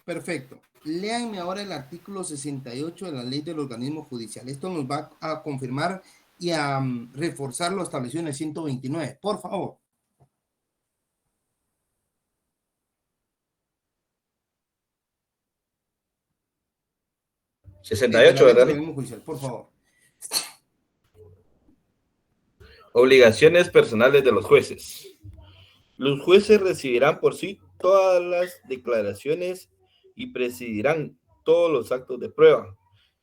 S1: Perfecto. Léanme ahora el artículo 68 de la Ley del Organismo Judicial. Esto nos va a confirmar y a reforzar lo establecido en el 129. Por favor.
S10: ¿68, verdad?
S1: Judicial, por favor.
S10: Obligaciones personales de los jueces. Los jueces recibirán por sí todas las declaraciones y presidirán todos los actos de prueba.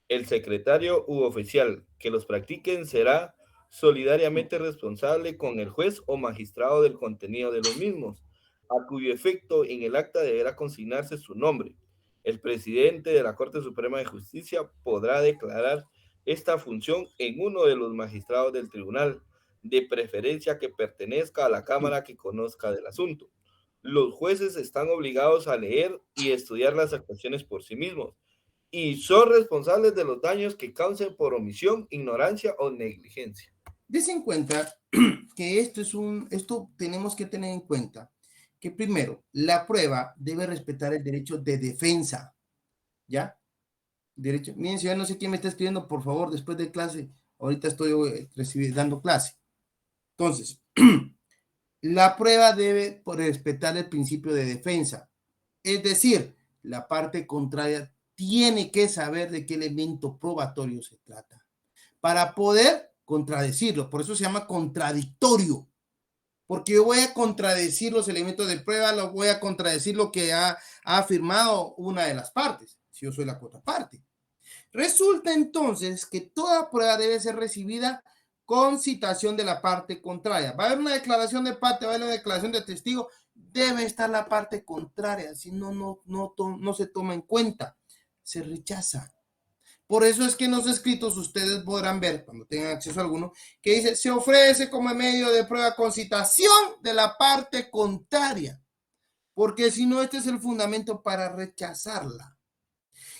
S10: El secretario u oficial que los practiquen será solidariamente responsable con el juez o magistrado del contenido de los mismos, a cuyo efecto en el acta deberá consignarse su nombre. El presidente de la Corte Suprema de Justicia podrá declarar esta función en uno de los magistrados del tribunal, de preferencia que pertenezca a la Cámara que conozca del asunto. Los jueces están obligados a leer y estudiar las actuaciones por sí mismos y son responsables de los daños que causen por omisión, ignorancia o negligencia.
S1: Des en cuenta que esto tenemos que tener en cuenta que primero, la prueba debe respetar el derecho de defensa, ¿ya? Miren, si yo no sé quién me está escribiendo, por favor, después de clase, ahorita estoy dando clase. Entonces, la prueba debe respetar el principio de defensa, es decir, la parte contraria tiene que saber de qué elemento probatorio se trata para poder contradecirlo. Por eso se llama contradictorio, porque yo voy a contradecir los elementos de prueba, lo voy a contradecir lo que ha afirmado una de las partes, si yo soy la contraparte. Resulta entonces que toda prueba debe ser recibida con citación de la parte contraria. Va a haber una declaración de parte, va a haber una declaración de testigo, debe estar la parte contraria, si no se toma en cuenta, se rechaza. Por eso es que en los escritos ustedes podrán ver, cuando tengan acceso a alguno, que dice, se ofrece como medio de prueba con citación de la parte contraria, porque si no, este es el fundamento para rechazarla.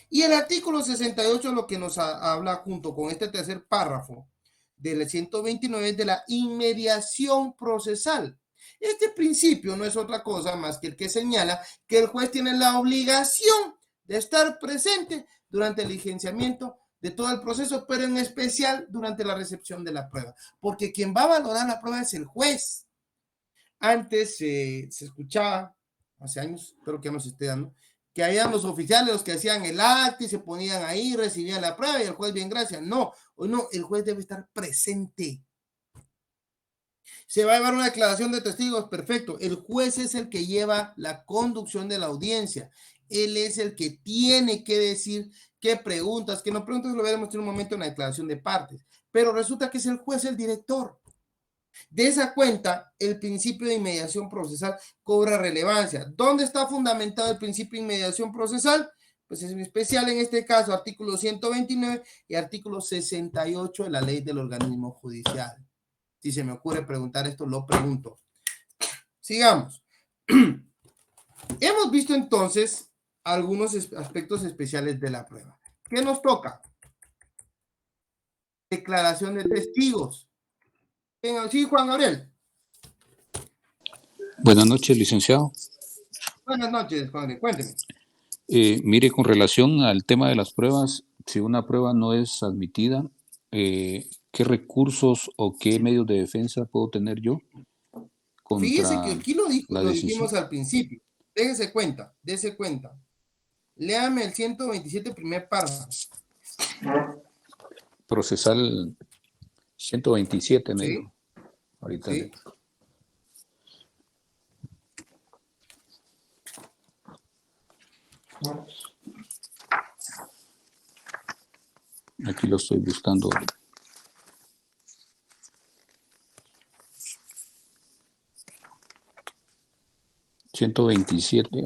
S1: Y el artículo 68 lo que nos habla junto con este tercer párrafo del 129 es de la inmediación procesal. Este principio no es otra cosa más que el que señala que el juez tiene la obligación de estar presente durante el diligenciamiento de todo el proceso, pero en especial durante la recepción de la prueba, porque quien va a valorar la prueba es el juez. Antes se escuchaba, hace años, espero que ya nos esté dando, que habían los oficiales los que hacían el acta y se ponían ahí, recibían la prueba y el juez bien gracias. No, hoy no, el juez debe estar presente. Se va a llevar una declaración de testigos, perfecto. El juez es el que lleva la conducción de la audiencia. Él es el que tiene que decir qué preguntas, qué no preguntas, lo veremos en un momento en la declaración de partes. Pero resulta que es el juez el director. De esa cuenta, el principio de inmediación procesal cobra relevancia. ¿Dónde está fundamentado el principio de inmediación procesal? Pues es especial en este caso, artículo 129 y artículo 68 de la Ley del Organismo Judicial. Si se me ocurre preguntar esto, lo pregunto. Sigamos. Hemos visto entonces algunos aspectos especiales de la prueba. ¿Qué nos toca? Declaración de testigos. Sí, Juan Gabriel.
S13: Buenas noches, licenciado.
S1: Buenas noches, Juan Gabriel. Cuénteme.
S13: Mire, con relación al tema de las pruebas, si una prueba no es admitida, ¿qué recursos o qué medios de defensa puedo tener yo
S1: Fíjese que
S13: contra
S1: aquí
S13: la
S1: lo
S13: decisión?
S1: dijimos al principio. Déjese cuenta, dése cuenta. Léame el 127 primer párrafo.
S13: Procesal 127, me
S1: Sí,
S13: dijo. Ahorita
S1: sí.
S13: aquí lo estoy buscando.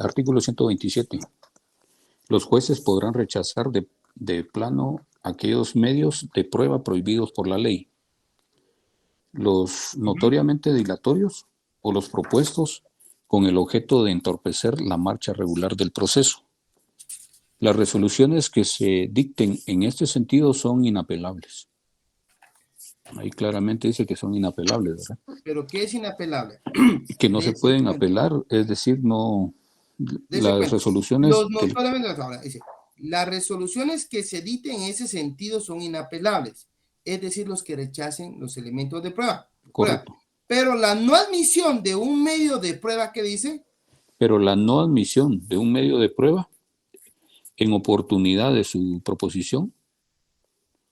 S13: Artículo 127. Los jueces podrán rechazar de plano aquellos medios de prueba prohibidos por la ley, los notoriamente dilatorios o los propuestos con el objeto de entorpecer la marcha regular del proceso. Las resoluciones que se dicten en este sentido son inapelables. Ahí claramente dice que son inapelables, ¿verdad?
S1: ¿Pero qué es inapelable?
S13: Que no se
S1: Dese
S13: pueden
S1: cuenta.
S13: apelar, es decir, no,
S1: Dese
S13: las
S1: cuenta.
S13: resoluciones
S1: No solamente las habla, dice, las resoluciones que se dicten en ese sentido son inapelables, es decir, los que rechacen los elementos de prueba.
S13: correcto.
S1: Pero la no admisión de un medio de prueba, ¿qué dice?
S13: Pero la no admisión de un medio de prueba en oportunidad de su proposición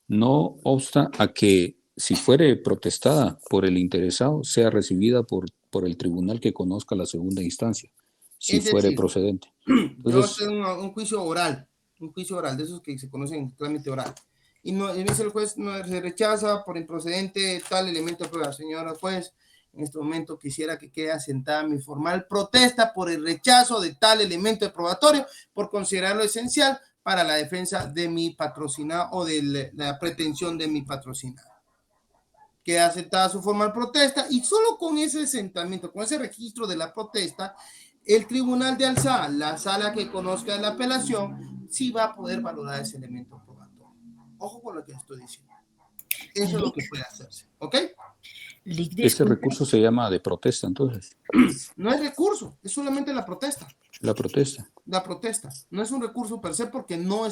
S13: no obsta a que, si fuere protestada por el interesado, sea recibida por el tribunal que conozca la segunda instancia, si
S1: Es
S13: fuere
S1: decir,
S13: procedente.
S1: yo
S13: Entonces,
S1: tengo un juicio oral, de esos que se conocen en trámite oral, y no, en ese el juez no se rechaza por improcedente tal elemento de prueba. Señora juez, en este momento quisiera que quede asentada mi formal protesta por el rechazo de tal elemento de probatorio por considerarlo esencial para la defensa de mi patrocinado o de la pretensión de mi patrocinado. Queda aceptada su formal protesta y solo con ese asentamiento, con ese registro de la protesta, el tribunal de alzada, la sala que conozca la apelación, sí va a poder valorar ese elemento probatorio. Ojo con lo que estoy diciendo. Eso es lo que puede hacerse, ¿ok?
S13: ese recurso se llama de protesta, entonces,
S1: No es recurso, es solamente la protesta.
S13: la protesta.
S1: La protesta no es un recurso per se porque no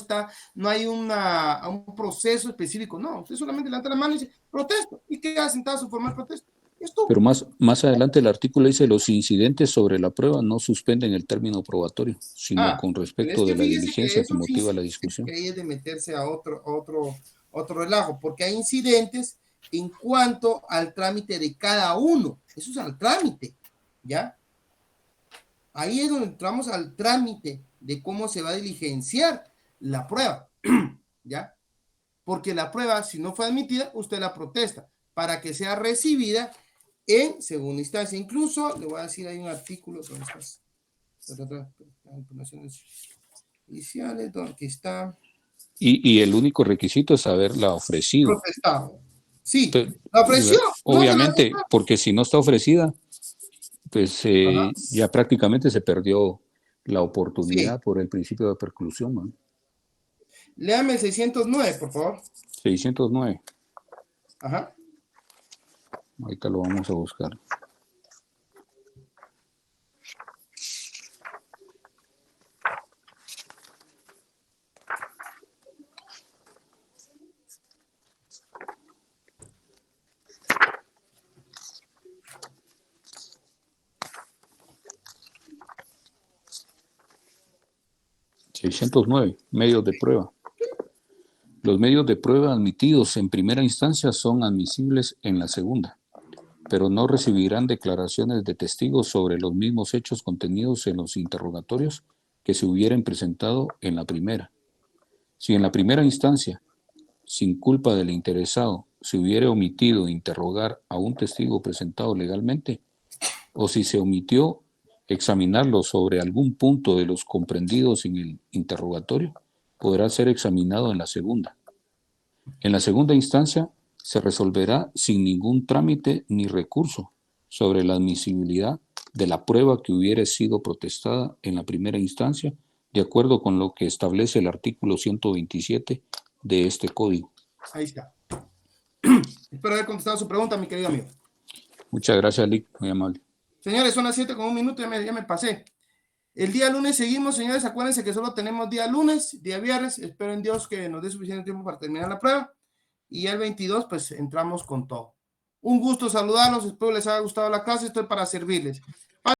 S1: hay un proceso específico, no, usted solamente levanta la mano y dice protesto y queda sentado su formal protesta.
S13: Pero más adelante el artículo dice: los incidentes sobre la prueba no suspenden el término probatorio, sino con
S1: pero
S13: respecto
S1: es que
S13: de la
S1: fíjese que
S13: diligencia que
S1: eso sí
S13: motiva la discusión.
S1: que es de meterse a otro relajo, porque hay incidentes en cuanto al trámite de cada uno. Eso es al trámite, ¿ya? Ahí es donde entramos al trámite de cómo se va a diligenciar la prueba, ¿ya? Porque la prueba, si no fue admitida, usted la protesta para que sea recibida en segunda instancia. Incluso, le voy a decir, hay un artículo donde iniciales, donde está.
S13: Y el único requisito es haberla ofrecido.
S1: Protestado. Sí, la ofreció.
S13: Obviamente, porque si no está ofrecida, pues ya prácticamente se perdió la oportunidad por el principio de preclusión, ¿no?
S1: Léame el 609, por favor.
S13: 609.
S1: Ajá.
S13: Ahorita lo vamos a buscar. Medios de prueba. Los medios de prueba admitidos en primera instancia son admisibles en la segunda, pero no recibirán declaraciones de testigos sobre los mismos hechos contenidos en los interrogatorios que se hubieran presentado en la primera. Si en la primera instancia, sin culpa del interesado, se hubiera omitido interrogar a un testigo presentado legalmente, o si se omitió examinarlo sobre algún punto de los comprendidos en el interrogatorio, podrá ser examinado en la segunda. En la segunda instancia se resolverá sin ningún trámite ni recurso sobre la admisibilidad de la prueba que hubiera sido protestada en la primera instancia, de acuerdo con lo que establece el artículo 127 de este código.
S1: Ahí está. Espero haber contestado su pregunta, mi querido amigo.
S13: Muchas gracias, Lick, muy amable.
S1: Señores, son las 7:01, ya me pasé. El día lunes seguimos, señores. Acuérdense que solo tenemos día lunes, día viernes. Espero en Dios que nos dé suficiente tiempo para terminar la prueba. Y el 22, pues entramos con todo. Un gusto saludarlos. Espero les haya gustado la clase. Estoy para servirles.